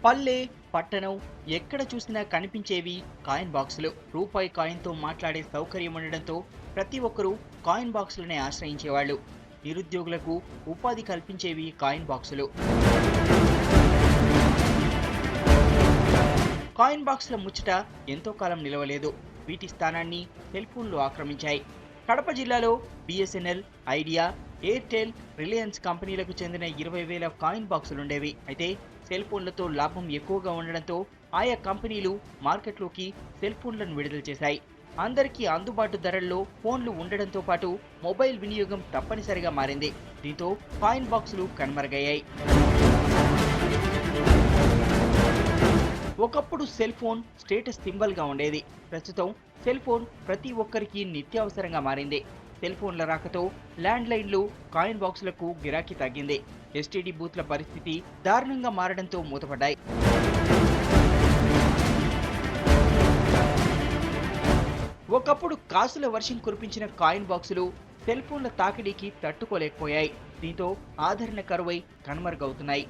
పల్లె, పట్టణం ఎక్కడ చూసినా కనిపించేవి కాయిన్ బాక్సులు. రూపాయి కాయిన్‌తో మాట్లాడే సౌకర్యం ఉండడంతో ప్రతి ఒక్కరూ కాయిన్ బాక్సులనే ఆశ్రయించేవాళ్ళు. నిరుద్యోగులకు ఉపాధి కల్పించేవి కాయిన్ బాక్సులు. కాయిన్ బాక్సుల ముచ్చట ఎంతో కాలం నిలవలేదు. వీటి స్థానాన్ని సెల్ ఫోన్లు ఆక్రమించాయి. కడప జిల్లాలో బిఎస్ఎన్ఎల్, ఐడియా, ఎయిర్టెల్, రిలయన్స్ కంపెనీలకు చెందిన 20,000 కాయిన్ బాక్సులుండేవి. అయితే సెల్ ఫోన్లతో లాభం ఎక్కువగా ఉండడంతో ఆయా కంపెనీలు మార్కెట్లోకి సెల్ ఫోన్లను విడుదల చేశాయి. అందరికీ అందుబాటు ధరల్లో ఫోన్లు ఉండడంతో పాటు మొబైల్ వినియోగం తప్పనిసరిగా మారింది. దీంతో కాయిన్ బాక్సులు కనుమరుగయ్యాయి. ఒకప్పుడు సెల్ ఫోన్ స్టేటస్ సింబల్గా ఉండేది. ప్రస్తుతం సెల్ ఫోన్ ప్రతి ఒక్కరికి నిత్యావసరంగా మారింది. సెల్ ఫోన్ల రాకతో ల్యాండ్లైన్లు, కాయిన్ బాక్సులకు గిరాకీ తగ్గింది. ఎస్టీడీ బూత్ల పరిస్థితి దారుణంగా మారడంతో మూతపడ్డాయి. ఒకప్పుడు కాసుల వర్షం కురిపించిన కాయిన్ బాక్సులు సెల్ ఫోన్ల తాకిడికి తట్టుకోలేకపోయాయి. దీంతో ఆదరణ కరువై కనుమరుగవుతున్నాయి.